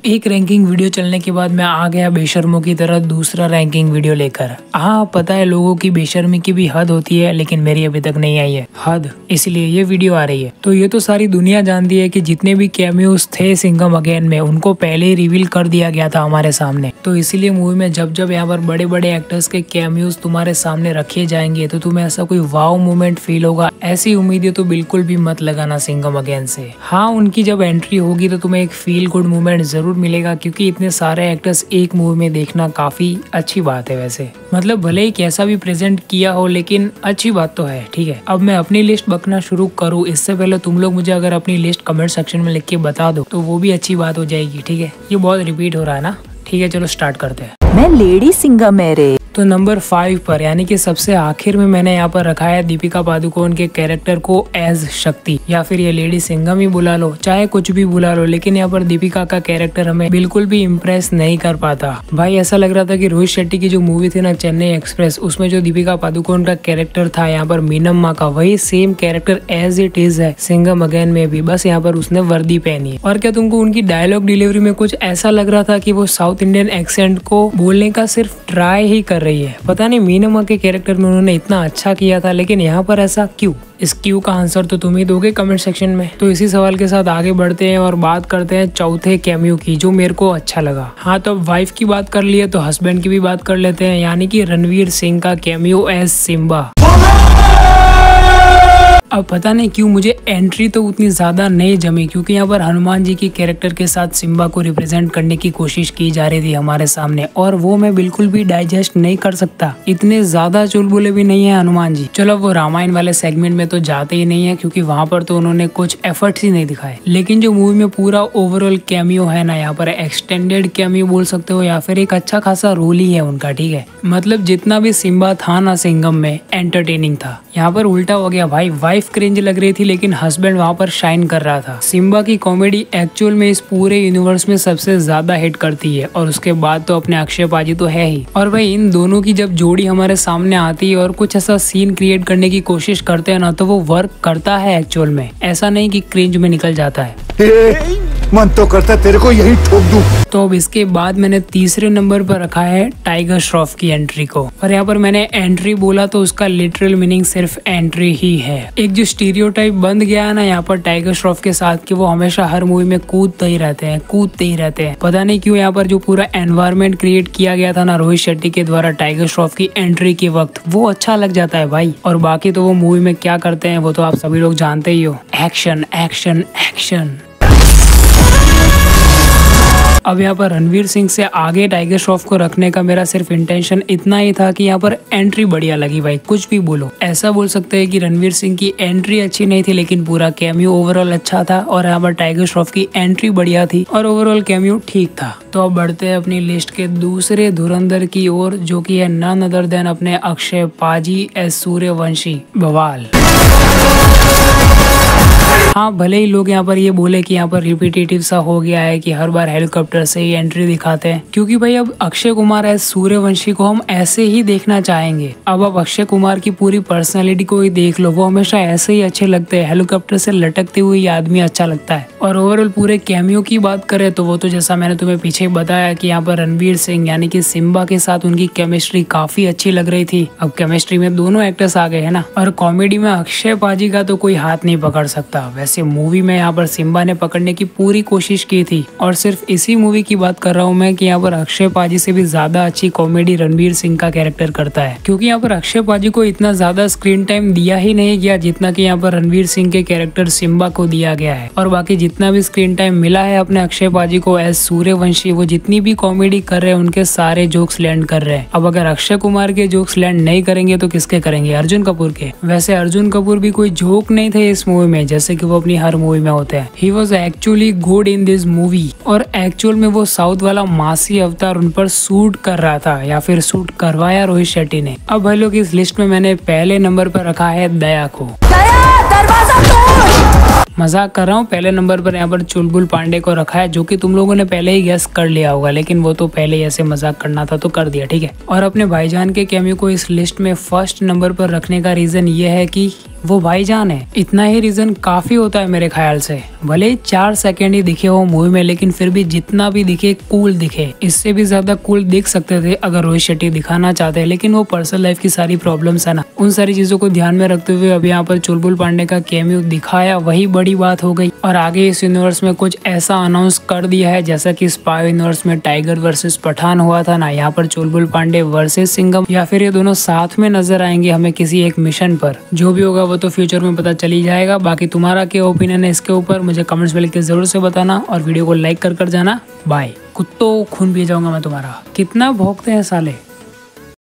एक ranking video चलने के बाद मैं आ गया बेशर्मों की तरह दूसरा रैंकिंग वीडियो लेकर। हाँ पता है लोगों की बेशर्मी की भी हद होती है, लेकिन मेरी अभी तक नहीं आई है हद, इसलिए ये वीडियो आ रही है। तो ये तो सारी दुनिया जानती है कि जितने भी कैमियोज थे सिंघम अगेन में उनको पहले ही रिवील कर दिया गया था हमारे सामने। तो इसीलिए मूवी में जब जब यहाँ पर बड़े बड़े एक्टर्स के कैमियोज तुम्हारे सामने रखे जाएंगे तो तुम्हें ऐसा कोई वाव मोमेंट फील होगा। ऐसी उम्मीदें तो बिल्कुल भी मत लगाना सिंघम अगेन से। हाँ उनकी जब एंट्री होगी तो तुम्हें एक फील गुड मोमेंट जरूर मिलेगा, क्योंकि इतने सारे एक्टर्स एक मूवी में देखना काफी अच्छी बात है। वैसे मतलब भले ही कैसा भी प्रेजेंट किया हो, लेकिन अच्छी बात तो है। ठीक है, अब मैं अपनी लिस्ट बकना शुरू करूँ इससे पहले तुम लोग मुझे अगर अपनी लिस्ट कमेंट सेक्शन में लिख के बता दो तो वो भी अच्छी बात हो जाएगी। ठीक है, ये बहुत रिपीट हो रहा है ना। ठीक है चलो स्टार्ट करते हैं। मैं लेडी सिंघम है रे। तो नंबर 5 पर यानी कि सबसे आखिर में मैंने यहाँ पर रखा है दीपिका पादुकोण के कैरेक्टर को एज शक्ति, या फिर ये लेडी सिंघम ही बुला लो, चाहे कुछ भी बुला लो, लेकिन यहाँ पर दीपिका का कैरेक्टर हमें बिल्कुल भी इम्प्रेस नहीं कर पाता। भाई ऐसा लग रहा था कि रोहित शेट्टी की जो मूवी थी ना चेन्नई एक्सप्रेस, उसमें जो दीपिका पादुकोण का कैरेक्टर था यहाँ पर मीनम्मा का, वही same character as it is है सिंघम अगेन में भी, बस यहाँ पर उसने वर्दी पहनी है। और क्या तुमको उनकी डायलॉग डिलीवरी में कुछ ऐसा लग रहा था कि वो साउथ इंडियन एक्सेंट को बोलने का सिर्फ ट्राई ही कर रही है। पता नहीं मीनम्मा के कैरेक्टर में उन्होंने इतना अच्छा किया था, लेकिन यहाँ पर ऐसा क्यों? इस क्यू का आंसर तो तुम ही दोगे कमेंट सेक्शन में। तो इसी सवाल के साथ आगे बढ़ते हैं और बात करते हैं चौथे कैमियो की जो मेरे को अच्छा लगा। हाँ तो वाइफ की बात कर ली है तो हस्बैंड की भी बात कर लेते हैं, यानी कि रणवीर सिंह का कैमियो एज सिम्बा। अब पता नहीं क्यों मुझे एंट्री तो उतनी ज्यादा नहीं जमी, क्योंकि यहाँ पर हनुमान जी की कैरेक्टर के साथ सिम्बा को रिप्रेजेंट करने की कोशिश की जा रही थी हमारे सामने, और वो मैं बिल्कुल भी डाइजेस्ट नहीं कर सकता। इतने ज्यादा चुलबुले भी नहीं है हनुमान जी। चलो वो रामायण वाले सेगमेंट में तो जाते ही नहीं है, क्योंकि वहाँ पर तो उन्होंने कुछ एफर्ट्स ही नहीं दिखाए। लेकिन जो मूवी में पूरा ओवरऑल कैमियो है ना, यहाँ पर एक्सटेंडेड कैमियो बोल सकते हो या फिर एक अच्छा खासा रोल ही है उनका। ठीक है, मतलब जितना भी सिम्बा था ना सिंघम में एंटरटेनिंग था। यहाँ पर उल्टा हो गया भाई, वाइफ क्रिंज लग रही थी लेकिन हस्बैंड वहाँ पर शाइन कर रहा था। सिम्बा की कॉमेडी एक्चुअल में इस पूरे यूनिवर्स में सबसे ज्यादा हिट करती है, और उसके बाद तो अपने अक्षय पाजी तो है ही। और भाई इन दोनों की जब जोड़ी हमारे सामने आती है और कुछ ऐसा सीन क्रिएट करने की कोशिश करते हैं ना, तो वो वर्क करता है एक्चुअल में, ऐसा नहीं कि क्रिंज में निकल जाता है। मन तो करता तेरे को यही ठोक दूं। तो अब इसके बाद मैंने तीसरे नंबर पर रखा है टाइगर श्रॉफ की एंट्री को। और यहाँ पर मैंने एंट्री बोला तो उसका लिटरल मीनिंग सिर्फ एंट्री ही है। एक जो स्टीरियोटाइप बन गया है ना यहाँ पर टाइगर श्रॉफ के साथ कि वो हमेशा हर मूवी में कूदते ही रहते हैं। पता नहीं क्यों यहाँ पर जो पूरा एनवायरनमेंट क्रिएट किया गया था ना रोहित शेट्टी के द्वारा टाइगर श्रॉफ की एंट्री के वक्त, वो अच्छा लग जाता है भाई। और बाकी तो वो मूवी में क्या करते हैं वो तो आप सभी लोग जानते ही हो, एक्शन एक्शन एक्शन। अब यहाँ पर रणवीर सिंह से आगे टाइगर श्रॉफ को रखने का मेरा सिर्फ इंटेंशन इतना ही था कि यहाँ पर एंट्री बढ़िया लगी भाई। कुछ भी बोलो, ऐसा बोल सकते हैं कि रणवीर सिंह की एंट्री अच्छी नहीं थी लेकिन पूरा कैमियो ओवरऑल अच्छा था, और यहाँ पर टाइगर श्रॉफ की एंट्री बढ़िया थी और ओवरऑल कैमियो ठीक था। तो अब बढ़ते हैं अपनी लिस्ट के दूसरे धुरंधर की ओर, जो की है नन अदर देन अपने अक्षय पाजी एस सूर्यवंशी बवाल। हाँ भले ही लोग यहाँ पर ये बोले कि यहाँ पर रिपीटेटिव सा हो गया है कि हर बार हेलीकॉप्टर से ही एंट्री दिखाते हैं, क्योंकि भाई अब अक्षय कुमार एज सूर्यवंशी को हम ऐसे ही देखना चाहेंगे। अब आप अक्षय कुमार की पूरी पर्सनालिटी को ही देख लो, वो हमेशा ऐसे ही अच्छे लगते हैं। हेलीकॉप्टर से लटकते हुए ये आदमी अच्छा लगता है। और ओवरऑल पूरे कैमियो की बात करें तो वो तो जैसा मैंने तुम्हें पीछे बताया कि यहाँ पर रणवीर सिंह यानी कि सिम्बा के साथ उनकी केमिस्ट्री काफी अच्छी लग रही थी। अब केमिस्ट्री में दोनों एक्टर्स आ गए है ना, और कॉमेडी में अक्षय पाजी का तो कोई हाथ नहीं पकड़ सकता। वैसे मूवी में यहाँ पर सिम्बा ने पकड़ने की पूरी कोशिश की थी, और सिर्फ इसी मूवी की बात कर रहा हूँ मैं कि यहाँ पर अक्षय पाजी से भी ज्यादा अच्छी कॉमेडी रणवीर सिंह का कैरेक्टर करता है, क्योंकि यहाँ पर अक्षय पाजी को इतना ज्यादा स्क्रीन टाइम दिया ही नहीं गया जितना कि यहाँ पर रणवीर सिंह के कैरेक्टर सिम्बा को दिया गया है। और बाकी जितना भी स्क्रीन टाइम मिला है अपने अक्षय पाजी को एज सूर्यवंशी, वो जितनी भी कॉमेडी कर रहे हैं उनके सारे जोक्स लैंड कर रहे हैं। अब अगर अक्षय कुमार के जोक्स लैंड नहीं करेंगे तो किसके करेंगे? अर्जुन कपूर के। वैसे अर्जुन कपूर भी कोई जोक नहीं थे इस मूवी में, जैसे कि वो अपनी हर मूवी में होते हैं। He was actually good in this movie, और एक्चुअल में वो साउथ वाला मासी अवतार उन पर सूट कर रहा था, या फिर सूट करवाया रोहित शेट्टी ने। अब भाई लोग इस लिस्ट में मैंने पहले नंबर पर रखा है दया को। मजाक कर रहा हूँ, पहले नंबर पर यहाँ पर चुलबुल पांडे को रखा है, जो कि तुम लोगों ने पहले ही गेस कर लिया होगा, लेकिन वो तो पहले ही ऐसे मजाक करना था तो कर दिया। ठीक है, और अपने भाईजान के कैमियो को इस लिस्ट में फर्स्ट नंबर पर रखने का रीजन ये है कि वो भाईजान है। इतना ही रीजन काफी होता है मेरे ख्याल से। भले 4 सेकंड ही दिखे हो मूवी में, लेकिन फिर भी जितना भी दिखे कूल दिखे। इससे भी ज्यादा कूल दिख सकते थे अगर रोहित शेट्टी दिखाना चाहते हैं, लेकिन वो पर्सनल लाइफ की सारी प्रॉब्लम्स है ना, उन सारी चीजों को ध्यान में रखते हुए अब यहाँ पर चुलबुल पांडे का कैमियो दिखाया, वही बड़ी बात हो गई। और आगे इस यूनिवर्स में कुछ ऐसा अनाउंस कर दिया है जैसा कि स्पाई यूनिवर्स में टाइगर वर्सेस पठान हुआ था ना, यहाँ पर चुलबुल पांडे वर्सेस सिंघम, या फिर ये दोनों साथ में नजर आएंगे हमें किसी एक मिशन पर। जो भी होगा वो तो फ्यूचर में पता चली जाएगा। बाकी तुम्हारा क्या ओपिनियन है इसके ऊपर मुझे कमेंट्स में लिख के जरूर से बताना, और वीडियो को लाइक कर जाना। बाय। कुत्तों खून पी जाऊंगा मैं तुम्हारा। कितना भौंकते हैं साले।